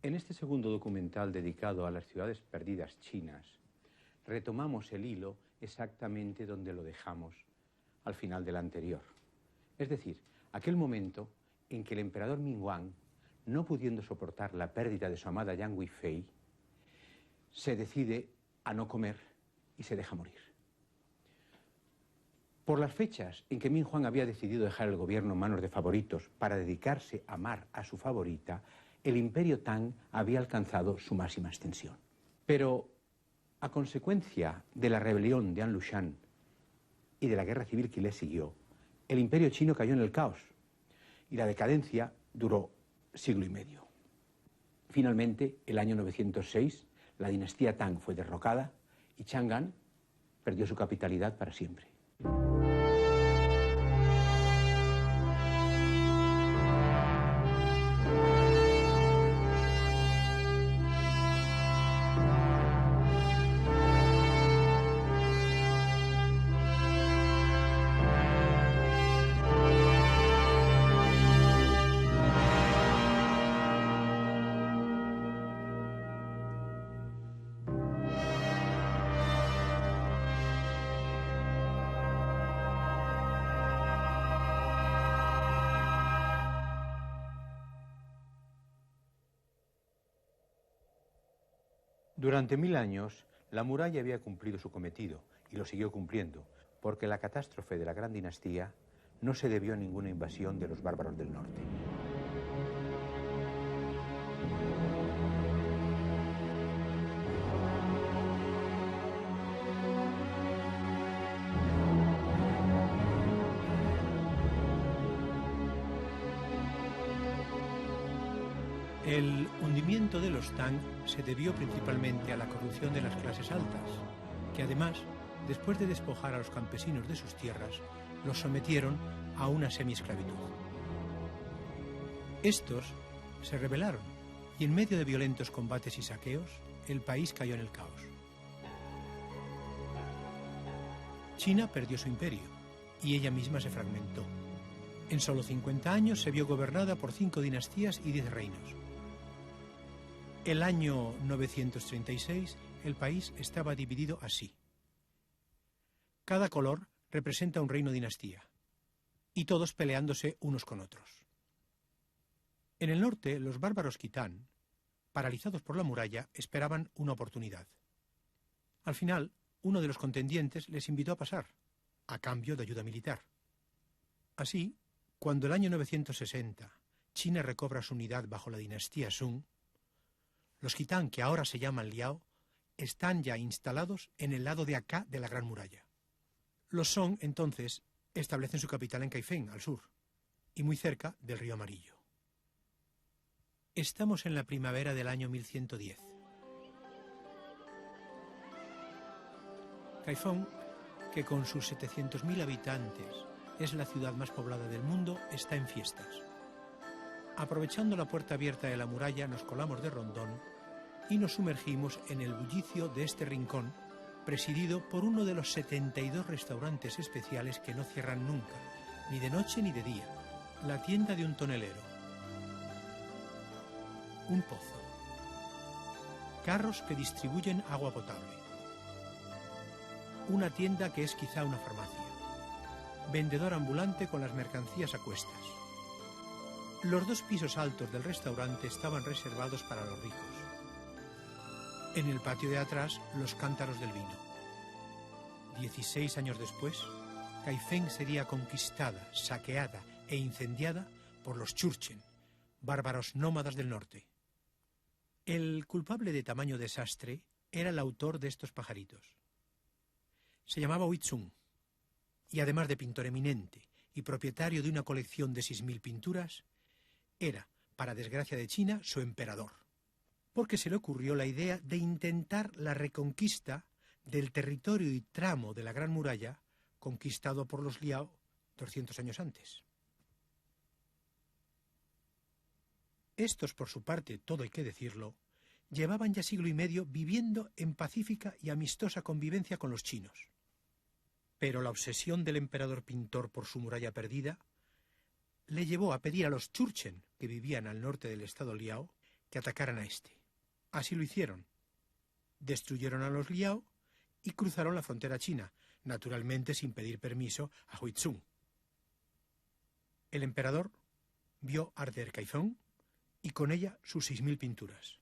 En este segundo documental dedicado a las ciudades perdidas chinas, retomamos el hilo exactamente donde lo dejamos al final del anterior. Es decir, aquel momento en que el emperador Mingguang, no pudiendo soportar la pérdida de su amada Yang Guifei, se decide a no comer y se deja morir. Por las fechas en que Mingguang había decidido dejar el gobierno en manos de favoritos para dedicarse a amar a su favorita, el imperio Tang había alcanzado su máxima extensión. Pero, a consecuencia de la rebelión de An Lushan y de la guerra civil que le siguió, el imperio chino cayó en el caos y la decadencia duró siglo y medio. Finalmente, el año 906, la dinastía Tang fue derrocada y Chang'an perdió su capitalidad para siempre. Durante 1000 años, la muralla había cumplido su cometido y lo siguió cumpliendo, porque la catástrofe de la gran dinastía no se debió a ninguna invasión de los bárbaros del norte. El hundimiento de los Tang se debió principalmente a la corrupción de las clases altas, que además, después de despojar a los campesinos de sus tierras, los sometieron a una semiesclavitud. Estos se rebelaron y en medio de violentos combates y saqueos, el país cayó en el caos. China perdió su imperio y ella misma se fragmentó. En solo 50 años se vio gobernada por 5 dinastías y 10 reinos. El año 936, el país estaba dividido así. Cada color representa un reino dinastía, y todos peleándose unos con otros. En el norte, los bárbaros Kitán, paralizados por la muralla, esperaban una oportunidad. Al final, uno de los contendientes les invitó a pasar, a cambio de ayuda militar. Así, cuando el año 960 China recobra su unidad bajo la dinastía Sung, los Kitán, que ahora se llaman Liao, están ya instalados en el lado de acá de la Gran Muralla. Los Song, entonces, establecen su capital en Kaifeng, al sur, y muy cerca del río Amarillo. Estamos en la primavera del año 1110. Kaifeng, que con sus 700.000 habitantes es la ciudad más poblada del mundo, está en fiestas. Aprovechando la puerta abierta de la muralla, nos colamos de rondón y nos sumergimos en el bullicio de este rincón, presidido por uno de los 72 restaurantes especiales que no cierran nunca, ni de noche ni de día, la tienda de un tonelero, un pozo, carros que distribuyen agua potable, una tienda que es quizá una farmacia, vendedor ambulante con las mercancías a cuestas. Los 2 pisos altos del restaurante estaban reservados para los ricos. En el patio de atrás, los cántaros del vino. 16 años después, Kaifeng sería conquistada, saqueada e incendiada por los Churchen, bárbaros nómadas del norte. El culpable de tamaño desastre era el autor de estos pajaritos. Se llamaba Huizhong, y además de pintor eminente y propietario de una colección de 6.000 pinturas, era, para desgracia de China, su emperador, porque se le ocurrió la idea de intentar la reconquista del territorio y tramo de la Gran Muralla conquistado por los Liao 200 años antes. Estos, por su parte, todo hay que decirlo, llevaban ya siglo y medio viviendo en pacífica y amistosa convivencia con los chinos. Pero la obsesión del emperador pintor por su muralla perdida le llevó a pedir a los Churchen, que vivían al norte del estado Liao, que que atacaran a este. Así lo hicieron. Destruyeron a los Liao y cruzaron la frontera china, naturalmente sin pedir permiso a Huizong. El emperador vio arder Kaifeng y con ella sus 6.000 pinturas.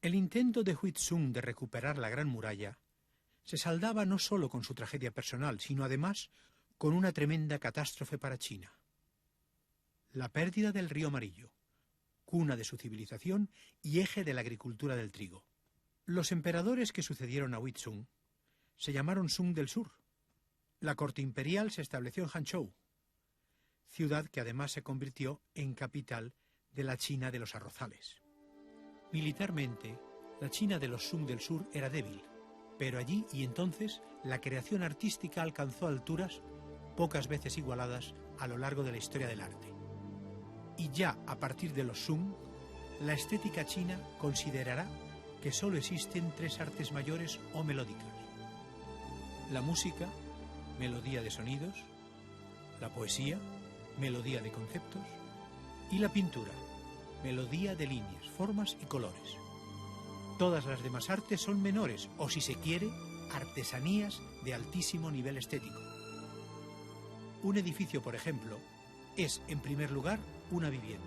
El intento de Huizong de recuperar la Gran Muralla se saldaba no solo con su tragedia personal, sino además con una tremenda catástrofe para China. La pérdida del río Amarillo, cuna de su civilización y eje de la agricultura del trigo. Los emperadores que sucedieron a Huizong se llamaron Sung del Sur. La corte imperial se estableció en Hanzhou, ciudad que además se convirtió en capital de la China de los arrozales. Militarmente, la China de los Sung del Sur era débil, pero allí y entonces la creación artística alcanzó alturas pocas veces igualadas a lo largo de la historia del arte. Y ya a partir de los Sung, la estética china considerará que solo existen 3 artes mayores o melódicas: la música, melodía de sonidos; la poesía, melodía de conceptos; y la pintura, melodía de líneas, formas y colores. Todas las demás artes son menores, o si se quiere, artesanías de altísimo nivel estético. Un edificio, por ejemplo, es, en primer lugar, una vivienda.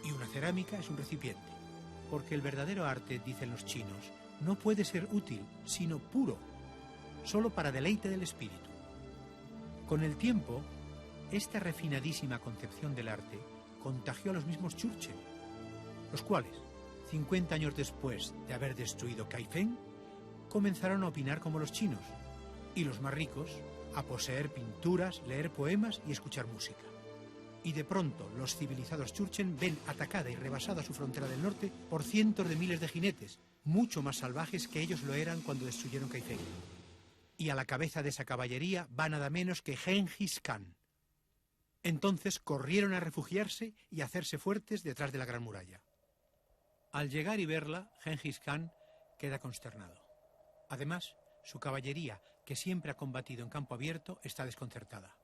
Y una cerámica es un recipiente. Porque el verdadero arte, dicen los chinos, no puede ser útil, sino puro, solo para deleite del espíritu. Con el tiempo, esta refinadísima concepción del arte contagió a los mismos Churchen, los cuales, 50 años después de haber destruido Kaifeng, comenzaron a opinar como los chinos, y los más ricos a poseer pinturas, leer poemas y escuchar música. Y de pronto los civilizados Churchen ven atacada y rebasada su frontera del norte por cientos de miles de jinetes, mucho más salvajes que ellos lo eran cuando destruyeron Kaifeng. Y a la cabeza de esa caballería va nada menos que Genghis Khan. Entonces corrieron a refugiarse y a hacerse fuertes detrás de la Gran Muralla. Al llegar y verla, Genghis Khan queda consternado. Además, su caballería, que siempre ha combatido en campo abierto, está desconcertada.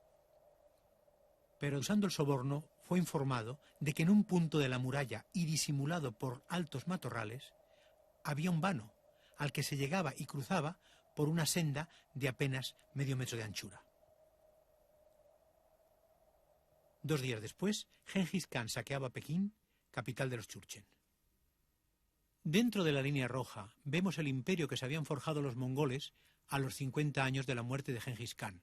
Pero usando el soborno, fue informado de que en un punto de la muralla y disimulado por altos matorrales, había un vano, al que se llegaba y cruzaba por una senda de apenas medio metro de anchura. 2 días después, Genghis Khan saqueaba Pekín, capital de los Churchen. Dentro de la línea roja vemos el imperio que se habían forjado los mongoles a los 50 años de la muerte de Genghis Khan.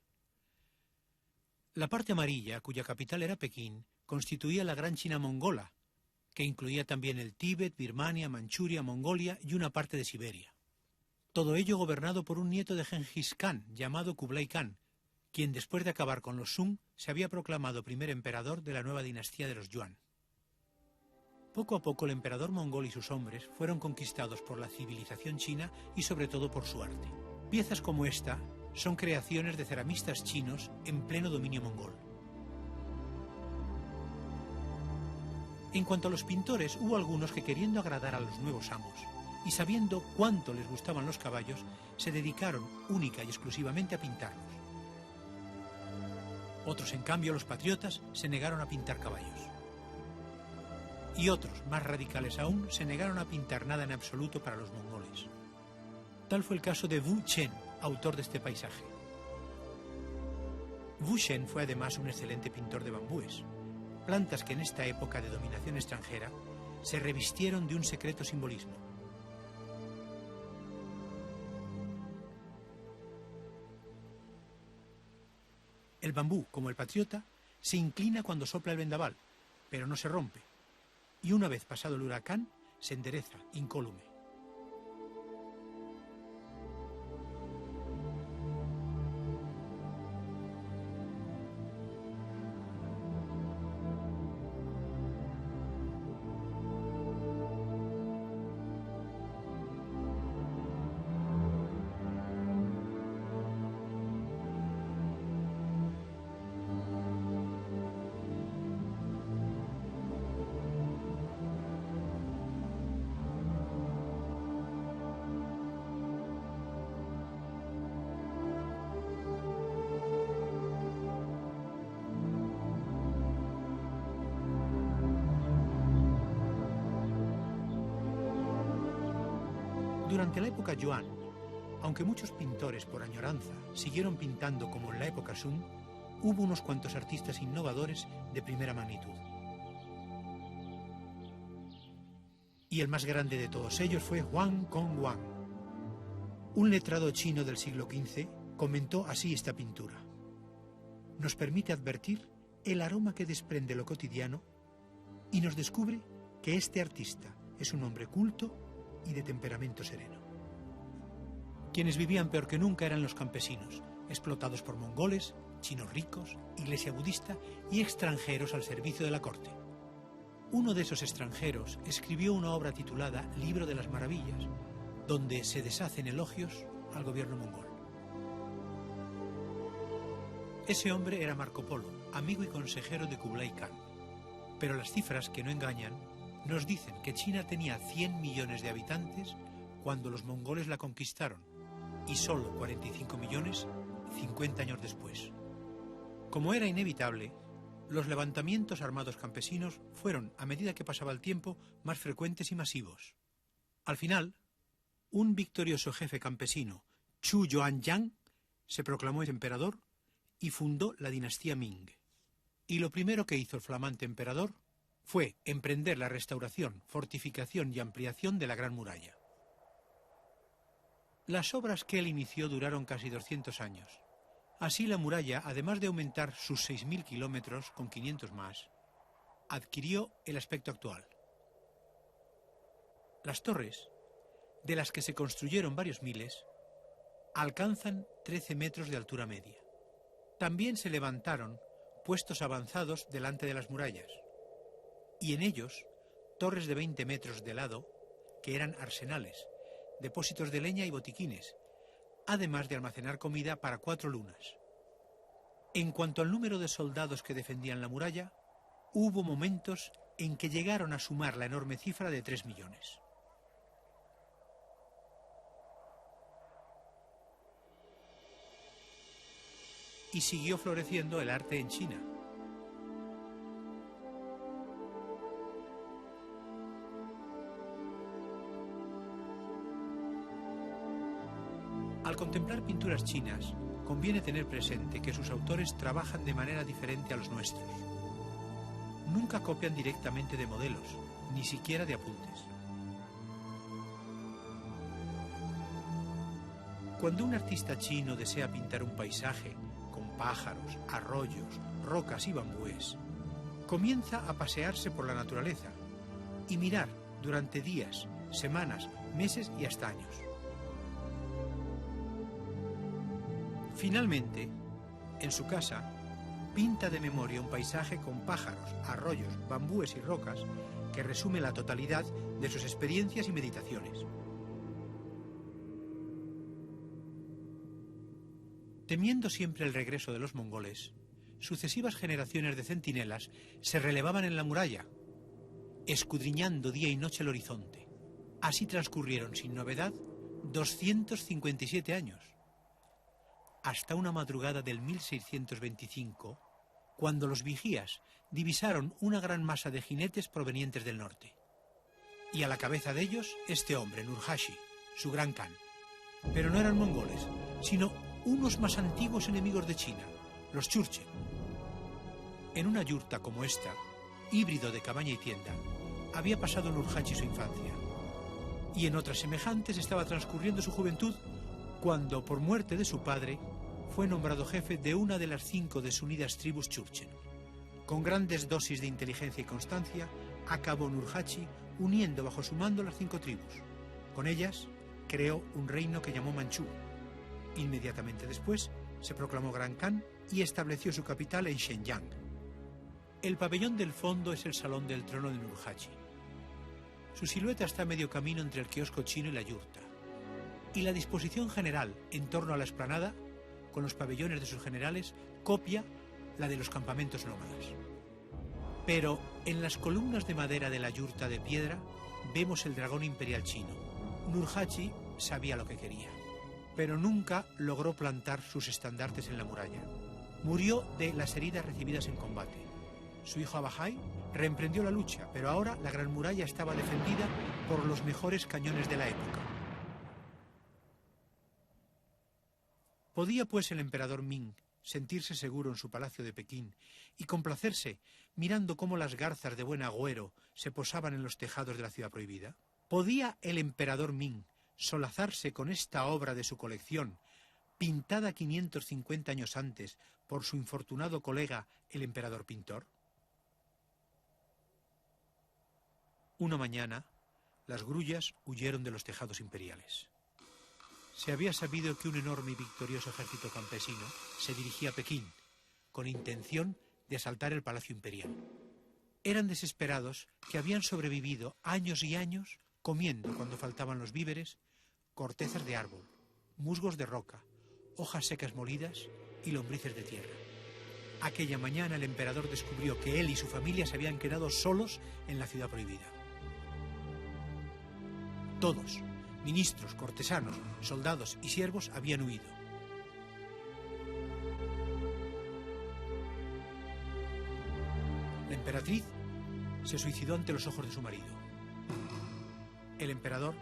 La parte amarilla, cuya capital era Pekín, constituía la Gran China mongola, que incluía también el Tíbet, Birmania, Manchuria, Mongolia y una parte de Siberia. Todo ello gobernado por un nieto de Genghis Khan, llamado Kublai Khan, quien después de acabar con los Sung se había proclamado primer emperador de la nueva dinastía de los Yuan. Poco a poco el emperador mongol y sus hombres fueron conquistados por la civilización china y sobre todo por su arte. Piezas como esta son creaciones de ceramistas chinos en pleno dominio mongol. En cuanto a los pintores, hubo algunos que, queriendo agradar a los nuevos amos y sabiendo cuánto les gustaban los caballos, se dedicaron única y exclusivamente a pintarlos. Otros, en cambio, los patriotas, se negaron a pintar caballos. Y otros, más radicales aún, se negaron a pintar nada en absoluto para los mongoles. Tal fue el caso de Wu Chen, autor de este paisaje. Wu Chen fue además un excelente pintor de bambúes, plantas que en esta época de dominación extranjera se revistieron de un secreto simbolismo. El bambú, como el patriota, se inclina cuando sopla el vendaval, pero no se rompe, y una vez pasado el huracán, se endereza, incólume. Durante la época Yuan, aunque muchos pintores por añoranza siguieron pintando como en la época Sung, hubo unos cuantos artistas innovadores de primera magnitud. Y el más grande de todos ellos fue Huang Congwang. Un letrado chino del siglo XV comentó así esta pintura: nos permite advertir el aroma que desprende lo cotidiano y nos descubre que este artista es un hombre culto y de temperamento sereno. Quienes vivían peor que nunca eran los campesinos, explotados por mongoles, chinos ricos, iglesia budista y extranjeros al servicio de la corte. Uno de esos extranjeros escribió una obra titulada Libro de las Maravillas, donde se deshacen elogios al gobierno mongol. Ese hombre era Marco Polo, amigo y consejero de Kublai Khan. Pero las cifras, que no engañan, nos dicen que China tenía 100 millones de habitantes cuando los mongoles la conquistaron, y solo 45 millones 50 años después. Como era inevitable, los levantamientos armados campesinos fueron, a medida que pasaba el tiempo, más frecuentes y masivos. Al final, un victorioso jefe campesino, Chu Yuanyang, se proclamó emperador y fundó la dinastía Ming. Y lo primero que hizo el flamante emperador fue emprender la restauración, fortificación y ampliación de la Gran Muralla. Las obras que él inició duraron casi 200 años. Así la muralla, además de aumentar sus 6.000 kilómetros con 500 más, adquirió el aspecto actual. Las torres, de las que se construyeron varios miles, alcanzan 13 metros de altura media. También se levantaron puestos avanzados delante de las murallas, y en ellos torres de 20 metros de lado, que eran arsenales, depósitos de leña y botiquines, además de almacenar comida para 4 lunas. En cuanto al número de soldados que defendían la muralla, hubo momentos en que llegaron a sumar la enorme cifra de 3 millones. Y siguió floreciendo el arte en China. Al contemplar pinturas chinas, conviene tener presente que sus autores trabajan de manera diferente a los nuestros. Nunca copian directamente de modelos, ni siquiera de apuntes. Cuando un artista chino desea pintar un paisaje con pájaros, arroyos, rocas y bambúes, comienza a pasearse por la naturaleza y mirar durante días, semanas, meses y hasta años. Finalmente, en su casa, pinta de memoria un paisaje con pájaros, arroyos, bambúes y rocas que resume la totalidad de sus experiencias y meditaciones. Temiendo siempre el regreso de los mongoles, sucesivas generaciones de centinelas se relevaban en la muralla, escudriñando día y noche el horizonte. Así transcurrieron sin novedad 257 años. Hasta una madrugada del 1625, cuando los vigías divisaron una gran masa de jinetes provenientes del norte. Y a la cabeza de ellos, este hombre, Nurhaci, su gran Khan. Pero no eran mongoles, sino unos más antiguos enemigos de China, los Churchen. En una yurta como esta, híbrido de cabaña y tienda, había pasado Nurhaci su infancia. Y en otras semejantes estaba transcurriendo su juventud, cuando, por muerte de su padre, fue nombrado jefe de una de las 5 desunidas tribus Churchen. Con grandes dosis de inteligencia y constancia, acabó Nurhaci uniendo bajo su mando las 5 tribus. Con ellas, creó un reino que llamó Manchú. Inmediatamente después, se proclamó Gran Khan y estableció su capital en Shenyang. El pabellón del fondo es el salón del trono de Nurhaci. Su silueta está a medio camino entre el kiosco chino y la yurta. Y la disposición general en torno a la explanada, con los pabellones de sus generales, copia la de los campamentos nómadas. Pero en las columnas de madera de la yurta de piedra vemos el dragón imperial chino. Nurhaci sabía lo que quería, pero nunca logró plantar sus estandartes en la muralla. Murió de las heridas recibidas en combate. Su hijo Abahai reemprendió la lucha, pero ahora la gran muralla estaba defendida por los mejores cañones de la época. ¿Podía, pues, el emperador Ming sentirse seguro en su palacio de Pekín y complacerse mirando cómo las garzas de buen agüero se posaban en los tejados de la ciudad prohibida? ¿Podía el emperador Ming solazarse con esta obra de su colección, pintada 550 años antes por su infortunado colega, el emperador pintor? Una mañana, las grullas huyeron de los tejados imperiales. Se había sabido que un enorme y victorioso ejército campesino se dirigía a Pekín, con intención de asaltar el Palacio Imperial. Eran desesperados que habían sobrevivido años y años comiendo, cuando faltaban los víveres, cortezas de árbol, musgos de roca, hojas secas molidas y lombrices de tierra. Aquella mañana el emperador descubrió que él y su familia se habían quedado solos en la ciudad prohibida. Todos, ministros, cortesanos, soldados y siervos, habían huido. La emperatriz se suicidó ante los ojos de su marido. El emperador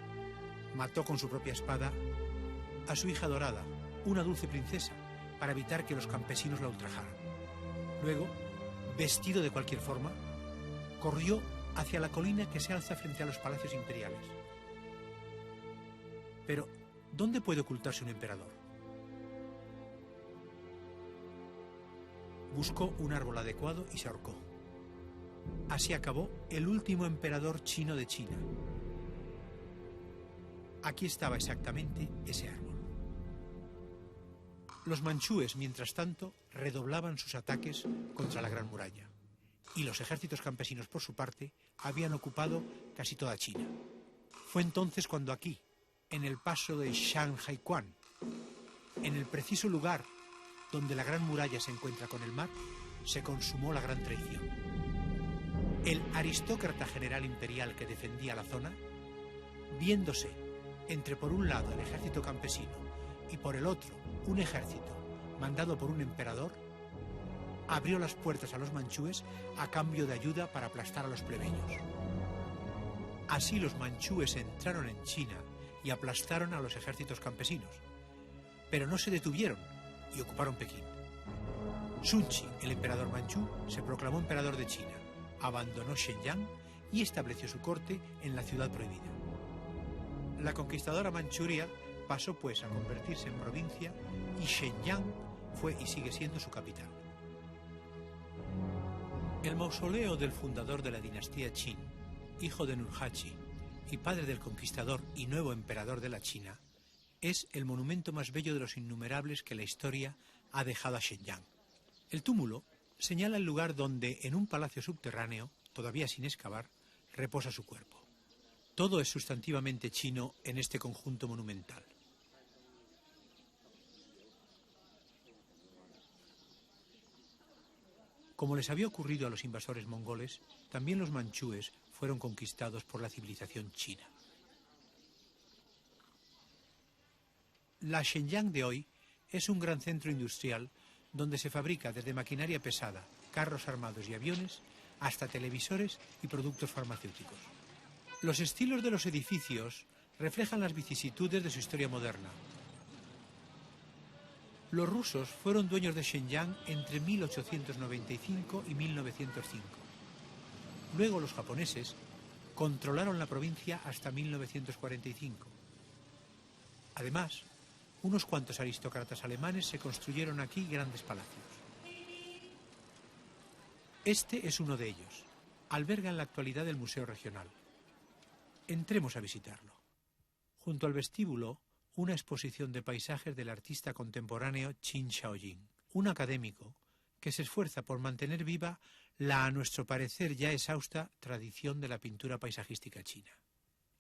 mató con su propia espada a su hija adorada, una dulce princesa, para evitar que los campesinos la ultrajaran. Luego, vestido de cualquier forma, corrió hacia la colina que se alza frente a los palacios imperiales. Pero, ¿dónde puede ocultarse un emperador? Buscó un árbol adecuado y se ahorcó. Así acabó el último emperador chino de China. Aquí estaba exactamente ese árbol. Los manchúes, mientras tanto, redoblaban sus ataques contra la Gran Muralla, y los ejércitos campesinos, por su parte, habían ocupado casi toda China. Fue entonces cuando aquí, en el paso de Shanghaiquan, en el preciso lugar donde la Gran Muralla se encuentra con el mar, se consumó la gran traición. El aristócrata general imperial que defendía la zona, viéndose entre por un lado el ejército campesino y por el otro un ejército mandado por un emperador, abrió las puertas a los manchúes a cambio de ayuda para aplastar a los plebeyos. Así los manchúes entraron en China y aplastaron a los ejércitos campesinos, pero no se detuvieron y ocuparon Pekín. Sun Chi, el emperador manchú, se proclamó emperador de China, abandonó Shenyang y estableció su corte en la ciudad prohibida. La conquistadora Manchuria pasó pues a convertirse en provincia y Shenyang fue y sigue siendo su capital. El mausoleo del fundador de la dinastía Qin, hijo de Nurhaci y padre del conquistador y nuevo emperador de la China, es el monumento más bello de los innumerables que la historia ha dejado a Shenyang. El túmulo señala el lugar donde, en un palacio subterráneo, todavía sin excavar, reposa su cuerpo. Todo es sustantivamente chino en este conjunto monumental. Como les había ocurrido a los invasores mongoles, también los manchúes fueron conquistados por la civilización china. La Shenyang de hoy es un gran centro industrial donde se fabrica desde maquinaria pesada, carros armados y aviones, hasta televisores y productos farmacéuticos. Los estilos de los edificios reflejan las vicisitudes de su historia moderna. Los rusos fueron dueños de Shenyang entre 1895 y 1905. Luego los japoneses controlaron la provincia hasta 1945. Además, unos cuantos aristócratas alemanes se construyeron aquí grandes palacios. Este es uno de ellos. Alberga en la actualidad el Museo Regional. Entremos a visitarlo. Junto al vestíbulo, una exposición de paisajes del artista contemporáneo Qin Shaojing, un académico que se esfuerza por mantener viva la, a nuestro parecer ya exhausta, tradición de la pintura paisajística china.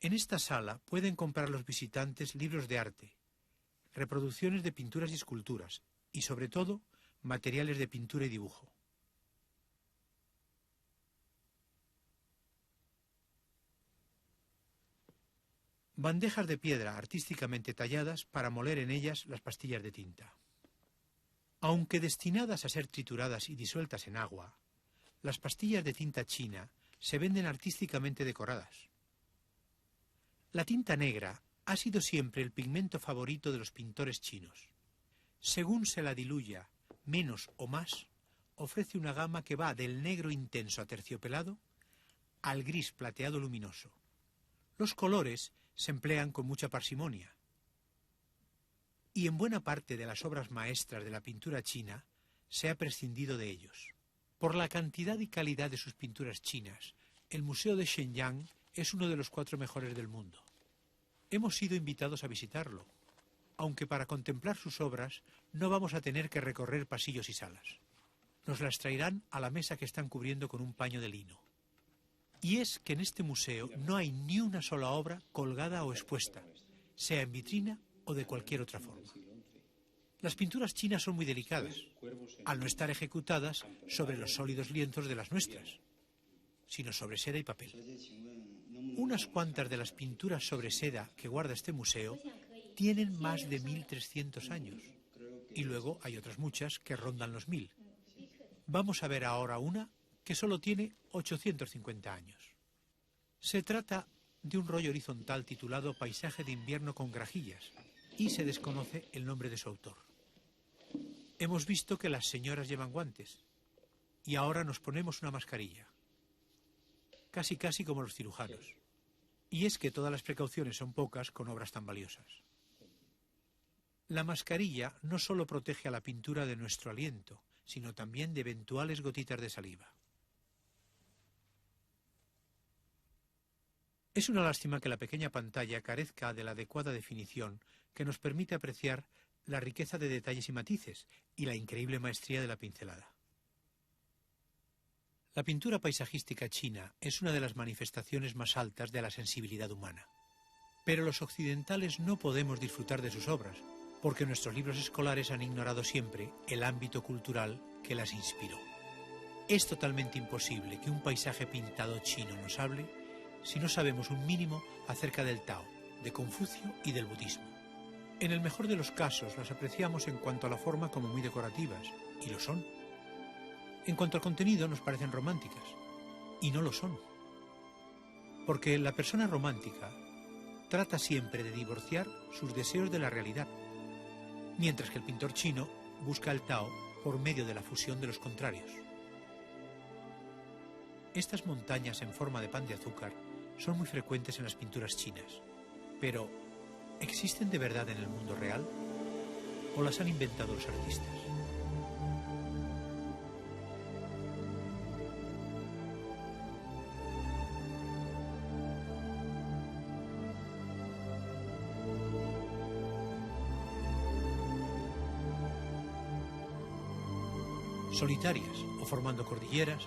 En esta sala pueden comprar los visitantes libros de arte, reproducciones de pinturas y esculturas, y sobre todo, materiales de pintura y dibujo. Bandejas de piedra artísticamente talladas para moler en ellas las pastillas de tinta. Aunque destinadas a ser trituradas y disueltas en agua, las pastillas de tinta china se venden artísticamente decoradas. La tinta negra ha sido siempre el pigmento favorito de los pintores chinos. Según se la diluya menos o más, ofrece una gama que va del negro intenso aterciopelado al gris plateado luminoso. Los colores se emplean con mucha parsimonia. Y en buena parte de las obras maestras de la pintura china se ha prescindido de ellos. Por la cantidad y calidad de sus pinturas chinas, el Museo de Shenyang es uno de los 4 mejores del mundo. Hemos sido invitados a visitarlo, aunque para contemplar sus obras no vamos a tener que recorrer pasillos y salas. Nos las traerán a la mesa que están cubriendo con un paño de lino. Y es que en este museo no hay ni una sola obra colgada o expuesta, sea en vitrina o de cualquier otra forma. Las pinturas chinas son muy delicadas, al no estar ejecutadas sobre los sólidos lienzos de las nuestras, sino sobre seda y papel. Unas cuantas de las pinturas sobre seda que guarda este museo tienen más de 1300 años, y luego hay otras muchas que rondan los 1000. Vamos a ver ahora una que solo tiene 850 años. Se trata de un rollo horizontal titulado Paisaje de invierno con grajillas, y se desconoce el nombre de su autor. Hemos visto que las señoras llevan guantes, y ahora nos ponemos una mascarilla, casi como los cirujanos. Y es que todas las precauciones son pocas con obras tan valiosas. La mascarilla no solo protege a la pintura de nuestro aliento, sino también de eventuales gotitas de saliva. Es una lástima que la pequeña pantalla carezca de la adecuada definición que nos permite apreciar la riqueza de detalles y matices y la increíble maestría de la pincelada. La pintura paisajística china es una de las manifestaciones más altas de la sensibilidad humana. Pero los occidentales no podemos disfrutar de sus obras, porque nuestros libros escolares han ignorado siempre el ámbito cultural que las inspiró. Es totalmente imposible que un paisaje pintado chino nos hable si no sabemos un mínimo acerca del Tao, de Confucio y del budismo. En el mejor de los casos las apreciamos en cuanto a la forma como muy decorativas, y lo son. En cuanto al contenido nos parecen románticas, y no lo son. Porque la persona romántica trata siempre de divorciar sus deseos de la realidad, mientras que el pintor chino busca el Tao por medio de la fusión de los contrarios. Estas montañas en forma de pan de azúcar son muy frecuentes en las pinturas chinas, pero ¿existen de verdad en el mundo real? ¿O las han inventado los artistas? Solitarias o formando cordilleras,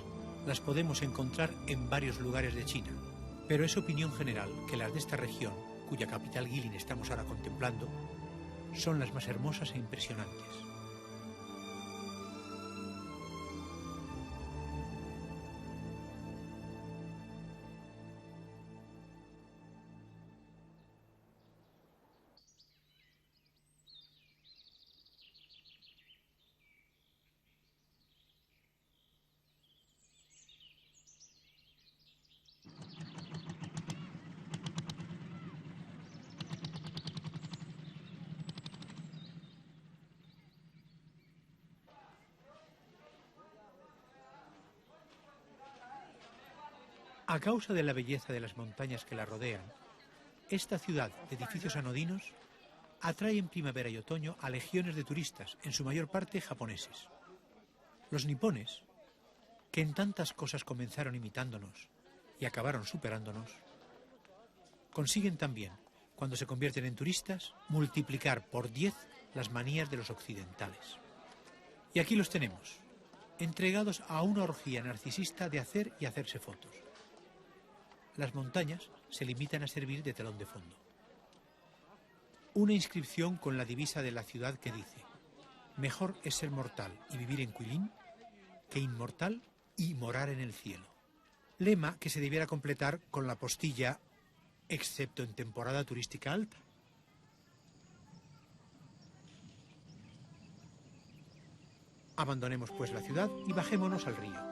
las podemos encontrar en varios lugares de China, pero es opinión general que las de esta región, cuya capital Guilin estamos ahora contemplando, son las más hermosas e impresionantes. A causa de la belleza de las montañas que la rodean, esta ciudad de edificios anodinos atrae en primavera y otoño a legiones de turistas, en su mayor parte japoneses. Los nipones, que en tantas cosas comenzaron imitándonos y acabaron superándonos, consiguen también, cuando se convierten en turistas, multiplicar por 10 las manías de los occidentales. Y aquí los tenemos, entregados a una orgía narcisista de hacer y hacerse fotos. Las montañas se limitan a servir de telón de fondo. Una inscripción con la divisa de la ciudad que dice: mejor es ser mortal y vivir en Guilin que inmortal y morar en el cielo. Lema que se debiera completar con la postilla excepto en temporada turística alta. Abandonemos pues la ciudad y bajémonos al río.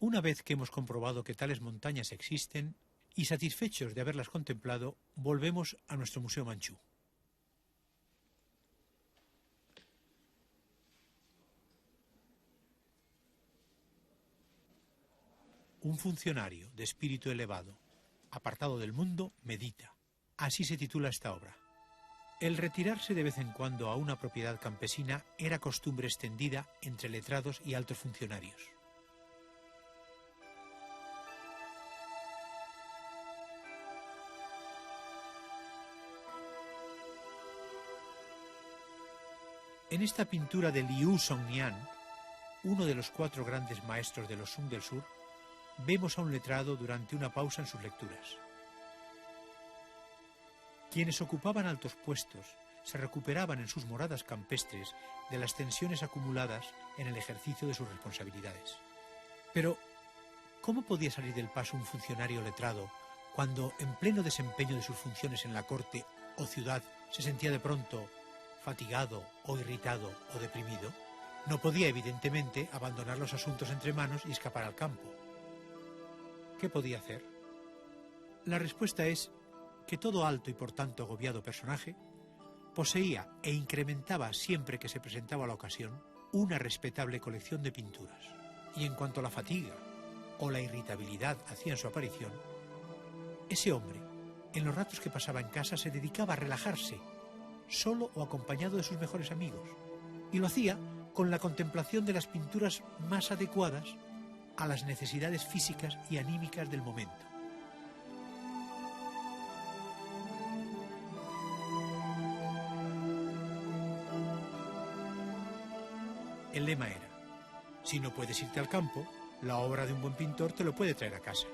Una vez que hemos comprobado que tales montañas existen y satisfechos de haberlas contemplado, volvemos a nuestro Museo Manchú. Un funcionario de espíritu elevado, apartado del mundo, medita. Así se titula esta obra. El retirarse de vez en cuando a una propiedad campesina era costumbre extendida entre letrados y altos funcionarios. En esta pintura de Liu Songnian, uno de los 4 grandes maestros de los Sung del Sur, vemos a un letrado durante una pausa en sus lecturas. Quienes ocupaban altos puestos se recuperaban en sus moradas campestres de las tensiones acumuladas en el ejercicio de sus responsabilidades. Pero, ¿cómo podía salir del paso un funcionario letrado cuando, en pleno desempeño de sus funciones en la corte o ciudad, se sentía de pronto fatigado o irritado o deprimido? No podía, evidentemente, abandonar los asuntos entre manos y escapar al campo. ¿Qué podía hacer? La respuesta es que todo alto y por tanto agobiado personaje poseía e incrementaba siempre que se presentaba la ocasión una respetable colección de pinturas. Y en cuanto la fatiga o la irritabilidad hacían su aparición, ese hombre, en los ratos que pasaba en casa, se dedicaba a relajarse, solo o acompañado de sus mejores amigos, y lo hacía con la contemplación de las pinturas más adecuadas a las necesidades físicas y anímicas del momento. El lema era: si no puedes irte al campo, la obra de un buen pintor te lo puede traer a casa.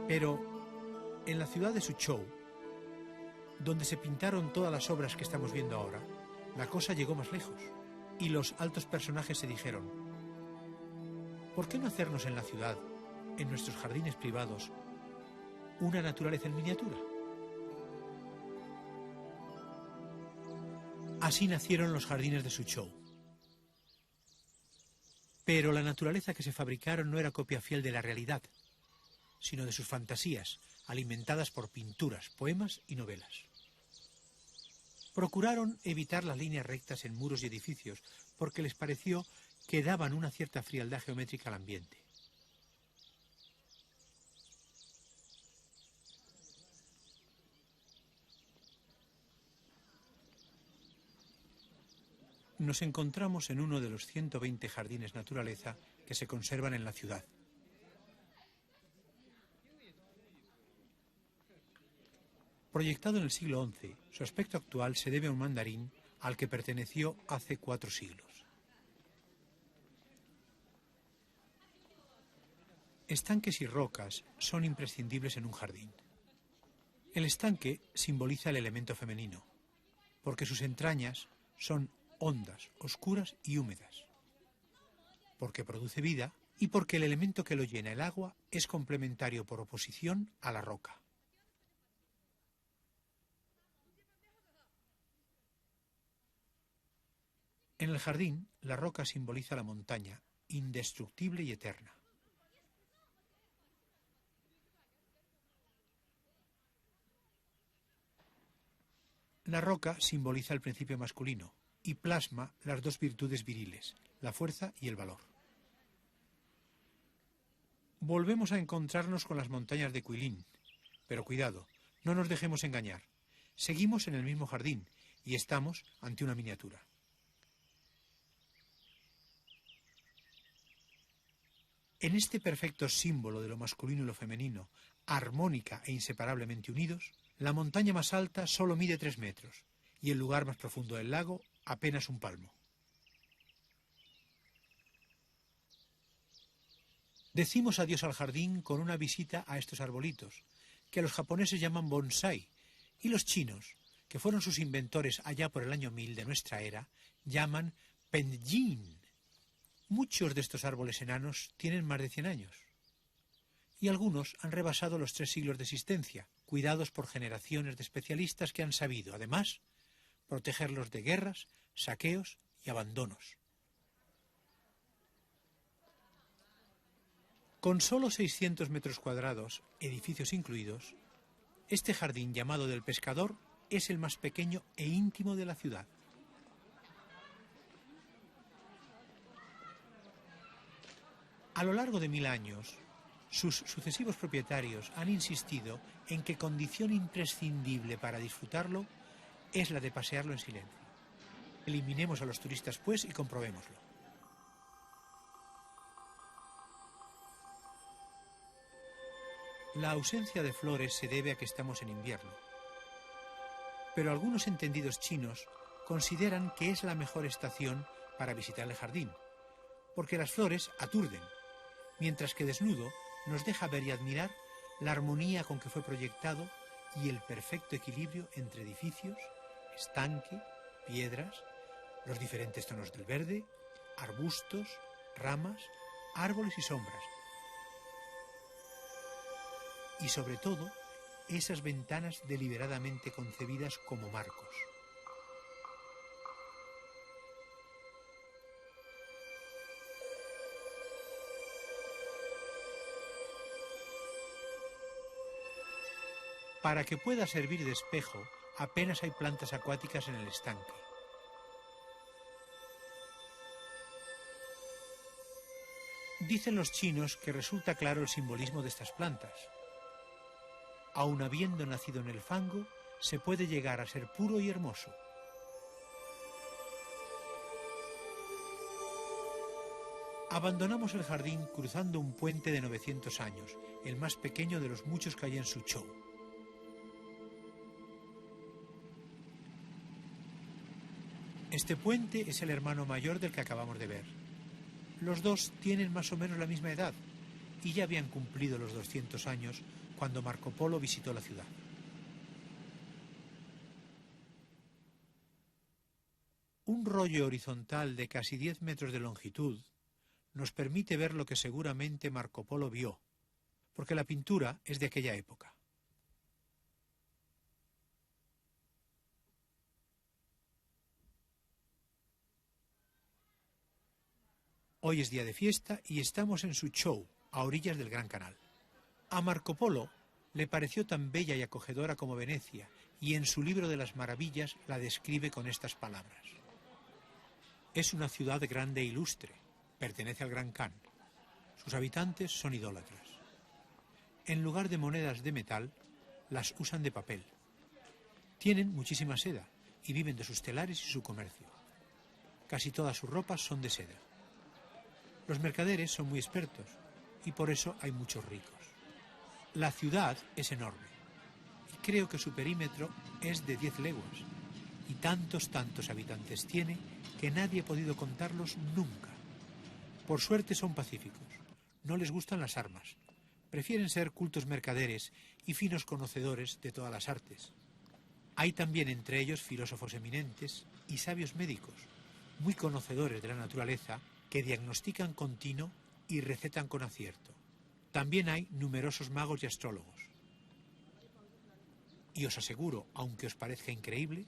Pero en la ciudad de Suzhou, donde se pintaron todas las obras que estamos viendo ahora, la cosa llegó más lejos y los altos personajes se dijeron: ¿por qué no hacernos en la ciudad, en nuestros jardines privados, una naturaleza en miniatura? Así nacieron los jardines de Suzhou. Pero la naturaleza que se fabricaron no era copia fiel de la realidad, sino de sus fantasías, alimentadas por pinturas, poemas y novelas. Procuraron evitar las líneas rectas en muros y edificios, porque les pareció que daban una cierta frialdad geométrica al ambiente. Nos encontramos en uno de los 120 jardines naturaleza que se conservan en la ciudad. Proyectado en el siglo XI, su aspecto actual se debe a un mandarín al que perteneció hace 4 siglos. Estanques y rocas son imprescindibles en un jardín. El estanque simboliza el elemento femenino, porque sus entrañas son hondas, oscuras y húmedas, porque produce vida y porque el elemento que lo llena, el agua, es complementario por oposición a la roca. En el jardín, la roca simboliza la montaña, indestructible y eterna. La roca simboliza el principio masculino y plasma las 2 virtudes viriles, la fuerza y el valor. Volvemos a encontrarnos con las montañas de Cuilín, pero cuidado, no nos dejemos engañar. Seguimos en el mismo jardín y estamos ante una miniatura. En este perfecto símbolo de lo masculino y lo femenino, armónica e inseparablemente unidos, la montaña más alta solo mide 3 metros y el lugar más profundo del lago apenas 1 palmo. Decimos adiós al jardín con una visita a estos arbolitos, que los japoneses llaman bonsai, y los chinos, que fueron sus inventores allá por el año 1000 de nuestra era, llaman penjin. Muchos de estos árboles enanos tienen más de 100 años. Y algunos han rebasado los 3 siglos de existencia, cuidados por generaciones de especialistas que han sabido, además, protegerlos de guerras, saqueos y abandonos. Con solo 600 metros cuadrados, edificios incluidos, este jardín llamado del Pescador es el más pequeño e íntimo de la ciudad. A lo largo de 1000 años, sus sucesivos propietarios han insistido en que condición imprescindible para disfrutarlo es la de pasearlo en silencio. Eliminemos a los turistas, pues, y comprobémoslo. La ausencia de flores se debe a que estamos en invierno. Pero algunos entendidos chinos consideran que es la mejor estación para visitar el jardín, porque las flores aturden, mientras que desnudo nos deja ver y admirar la armonía con que fue proyectado y el perfecto equilibrio entre edificios, estanque, piedras, los diferentes tonos del verde, arbustos, ramas, árboles y sombras. Y sobre todo, esas ventanas deliberadamente concebidas como marcos. Para que pueda servir de espejo, apenas hay plantas acuáticas en el estanque. Dicen los chinos que resulta claro el simbolismo de estas plantas. Aun habiendo nacido en el fango, se puede llegar a ser puro y hermoso. Abandonamos el jardín cruzando un puente de 900 años, el más pequeño de los muchos que hay en Suzhou. Este puente es el hermano mayor del que acabamos de ver. Los dos tienen más o menos la misma edad y ya habían cumplido los 200 años cuando Marco Polo visitó la ciudad. Un rollo horizontal de casi 10 metros de longitud nos permite ver lo que seguramente Marco Polo vio, porque la pintura es de aquella época. Hoy es día de fiesta y estamos en Suzhou, a orillas del Gran Canal. A Marco Polo le pareció tan bella y acogedora como Venecia, y en su libro de las maravillas la describe con estas palabras. Es una ciudad grande e ilustre, pertenece al Gran Khan. Sus habitantes son idólatras. En lugar de monedas de metal, las usan de papel. Tienen muchísima seda y viven de sus telares y su comercio. Casi todas sus ropas son de seda. Los mercaderes son muy expertos y por eso hay muchos ricos. La ciudad es enorme y creo que su perímetro es de 10 leguas y tantos habitantes tiene que nadie ha podido contarlos nunca. Por suerte son pacíficos, no les gustan las armas, prefieren ser cultos mercaderes y finos conocedores de todas las artes. Hay también entre ellos filósofos eminentes y sabios médicos, muy conocedores de la naturaleza, que diagnostican con tino y recetan con acierto. También hay numerosos magos y astrólogos. Y os aseguro, aunque os parezca increíble,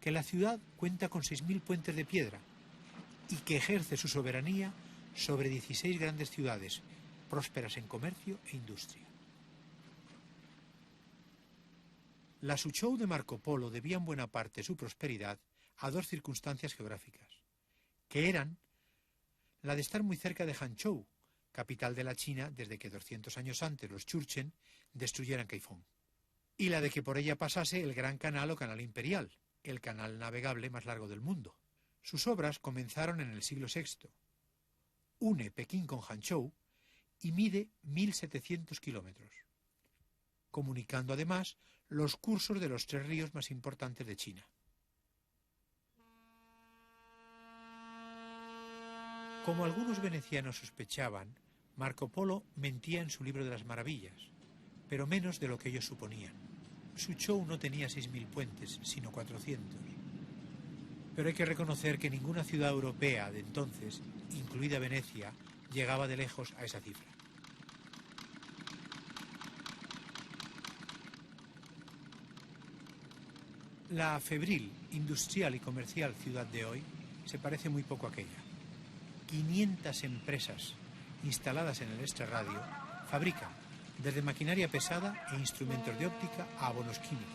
que la ciudad cuenta con 6.000 puentes de piedra y que ejerce su soberanía sobre 16 grandes ciudades, prósperas en comercio e industria. La Suzhou de Marco Polo debía en buena parte su prosperidad a dos circunstancias geográficas, que eran la de estar muy cerca de Hangzhou, capital de la China desde que 200 años antes los Churchen destruyeran Kaifeng, y la de que por ella pasase el Gran Canal o Canal Imperial, el canal navegable más largo del mundo. Sus obras comenzaron en el siglo VI. Une Pekín con Hangzhou y mide 1.700 kilómetros, comunicando además los cursos de los 3 ríos más importantes de China. Como algunos venecianos sospechaban, Marco Polo mentía en su libro de las maravillas, pero menos de lo que ellos suponían. Suzhou no tenía 6.000 puentes, sino 400. Pero hay que reconocer que ninguna ciudad europea de entonces, incluida Venecia, llegaba de lejos a esa cifra. La febril, industrial y comercial ciudad de hoy se parece muy poco a aquella. 500 empresas instaladas en el extrarradio fabrican desde maquinaria pesada e instrumentos de óptica a abonos químicos.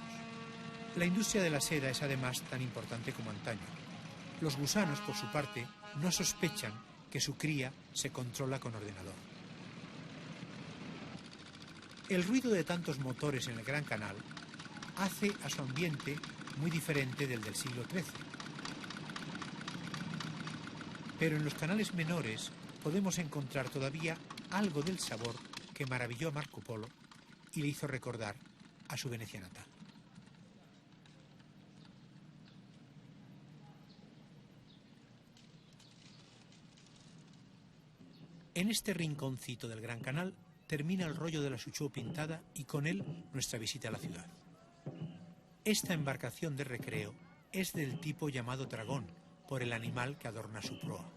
La industria de la seda es además tan importante como antaño. Los gusanos, por su parte, no sospechan que su cría se controla con ordenador. El ruido de tantos motores en el Gran Canal hace a su ambiente muy diferente del siglo XIII. Pero en los canales menores podemos encontrar todavía algo del sabor que maravilló a Marco Polo y le hizo recordar a su Venecia natal. En este rinconcito del Gran Canal termina el rollo de la Suchó pintada y con él nuestra visita a la ciudad. Esta embarcación de recreo es del tipo llamado dragón, por el animal que adorna su proa.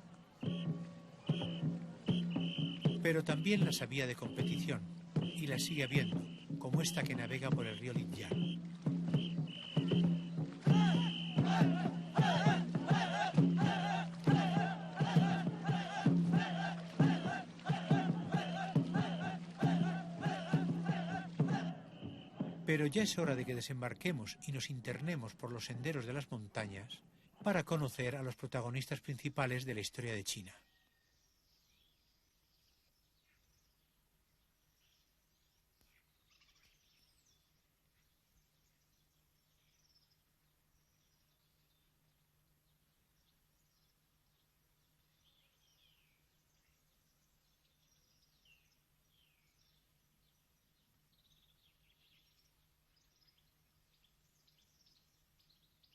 Pero también las había de competición, y las sigue habiendo, como esta que navega por el río Linyar. Pero ya es hora de que desembarquemos y nos internemos por los senderos de las montañas para conocer a los protagonistas principales de la historia de China.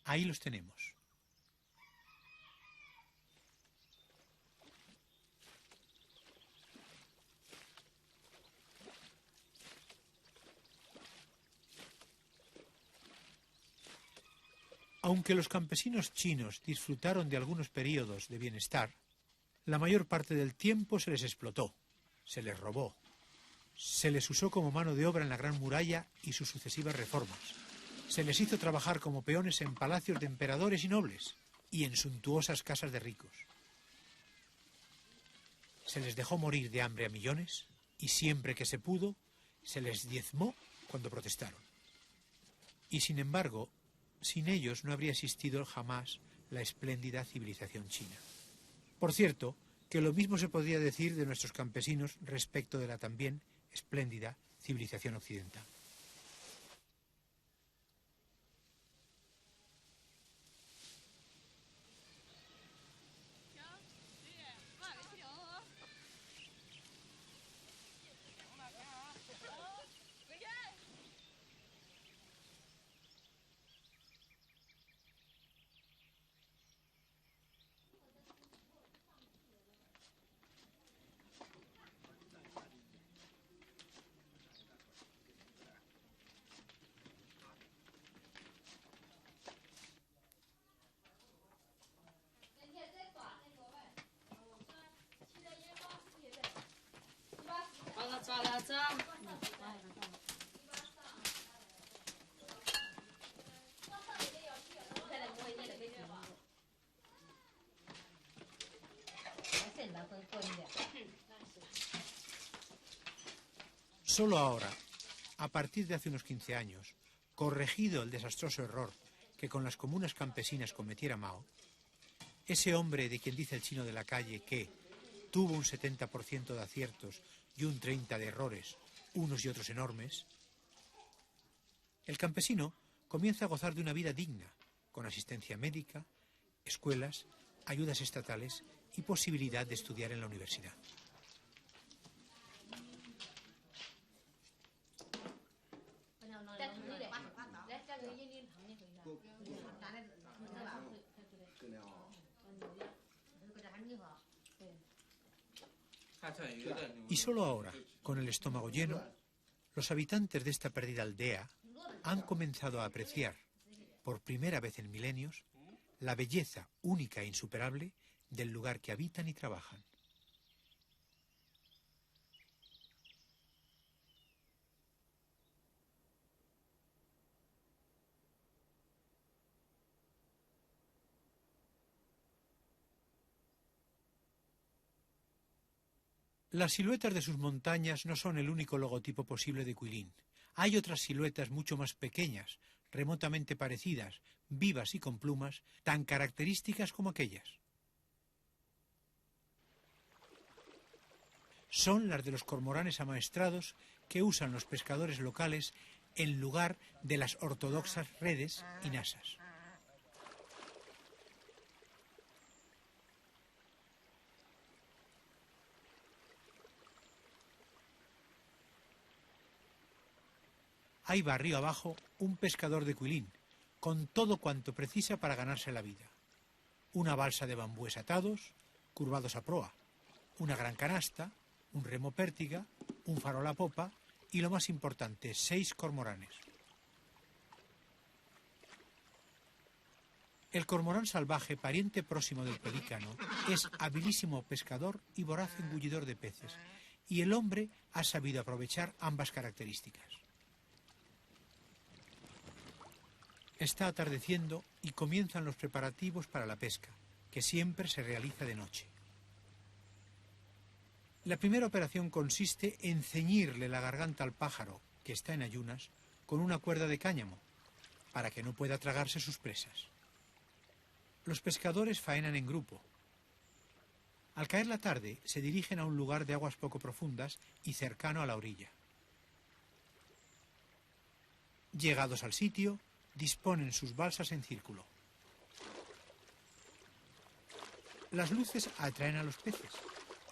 Ahí los tenemos. Aunque los campesinos chinos disfrutaron de algunos periodos de bienestar, la mayor parte del tiempo se les explotó, se les robó, se les usó como mano de obra en la Gran Muralla y sus sucesivas reformas. Se les hizo trabajar como peones en palacios de emperadores y nobles y en suntuosas casas de ricos. Se les dejó morir de hambre a millones y siempre que se pudo, se les diezmó cuando protestaron. Y sin embargo, sin ellos no habría existido jamás la espléndida civilización china. Por cierto, que lo mismo se podría decir de nuestros campesinos respecto de la también espléndida civilización occidental. Solo ahora, a partir de hace unos 15 años, corregido el desastroso error que con las comunas campesinas cometiera Mao, ese hombre de quien dice el chino de la calle que tuvo un 70% de aciertos y un 30% de errores, unos y otros enormes, el campesino comienza a gozar de una vida digna, con asistencia médica, escuelas, ayudas estatales y posibilidad de estudiar en la universidad. Y solo ahora, con el estómago lleno, los habitantes de esta perdida aldea han comenzado a apreciar, por primera vez en milenios, la belleza única e insuperable del lugar que habitan y trabajan. Las siluetas de sus montañas no son el único logotipo posible de Cuilín. Hay otras siluetas mucho más pequeñas, remotamente parecidas, vivas y con plumas, tan características como aquellas. Son las de los cormoranes amaestrados que usan los pescadores locales en lugar de las ortodoxas redes y nasas. Ahí va río abajo un pescador de Cuilín, con todo cuanto precisa para ganarse la vida. Una balsa de bambúes atados, curvados a proa, una gran canasta, un remo pértiga, un farol a popa y, lo más importante, 6 cormoranes. El cormorán salvaje, pariente próximo del pelícano, es habilísimo pescador y voraz engullidor de peces, y el hombre ha sabido aprovechar ambas características. Está atardeciendo y comienzan los preparativos para la pesca, que siempre se realiza de noche. La primera operación consiste en ceñirle la garganta al pájaro, que está en ayunas, con una cuerda de cáñamo, para que no pueda tragarse sus presas. Los pescadores faenan en grupo. Al caer la tarde, se dirigen a un lugar de aguas poco profundas y cercano a la orilla. Llegados al sitio, disponen sus balsas en círculo. Las luces atraen a los peces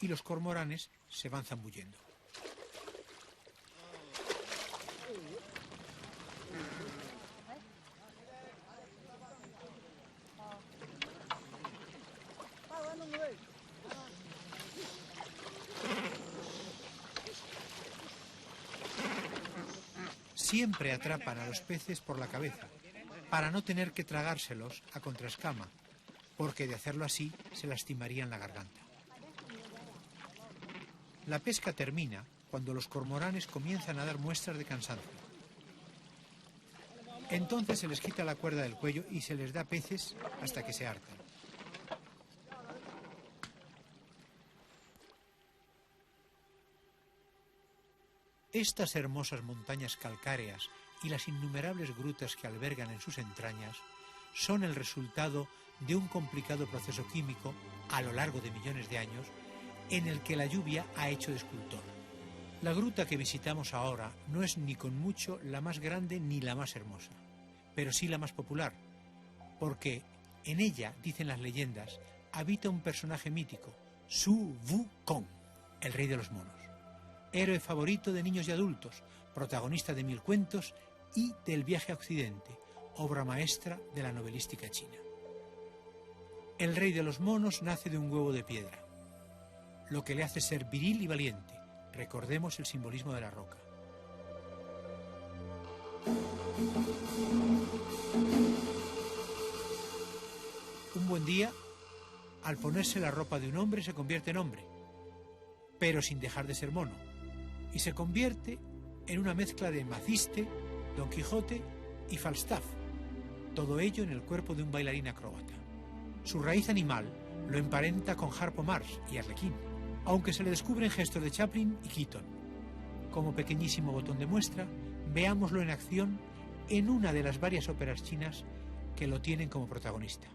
y los cormoranes se van zambullendo. Siempre atrapan a los peces por la cabeza, para no tener que tragárselos a contraescama, porque de hacerlo así se lastimarían la garganta. La pesca termina cuando los cormoranes comienzan a dar muestras de cansancio. Entonces se les quita la cuerda del cuello y se les da peces hasta que se hartan. Estas hermosas montañas calcáreas y las innumerables grutas que albergan en sus entrañas son el resultado de un complicado proceso químico a lo largo de millones de años en el que la lluvia ha hecho de escultor. La gruta que visitamos ahora no es ni con mucho la más grande ni la más hermosa, pero sí la más popular, porque en ella, dicen las leyendas, habita un personaje mítico, Su Wukong, el rey de los monos. Héroe favorito de niños y adultos, protagonista de 1000 cuentos y del Viaje a Occidente, obra maestra de la novelística china. El rey de los monos nace de un huevo de piedra, lo que le hace ser viril y valiente. Recordemos el simbolismo de la roca. Un buen día, al ponerse la ropa de un hombre, se convierte en hombre, pero sin dejar de ser mono, y se convierte en una mezcla de Maciste, Don Quijote y Falstaff, todo ello en el cuerpo de un bailarín acróbata. Su raíz animal lo emparenta con Harpo Marx y Arlequín, aunque se le descubren gestos de Chaplin y Keaton. Como pequeñísimo botón de muestra, veámoslo en acción en una de las varias óperas chinas que lo tienen como protagonista.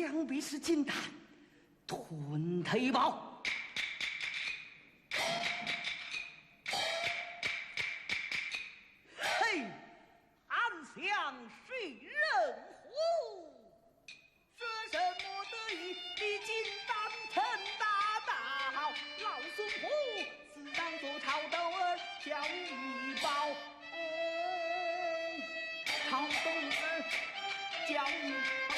想必是金丹吞他一包。嘿，安详谁人乎？说什么得意比金丹陈大道？老孙仆自当做朝斗儿叫一包。朝斗儿叫一包。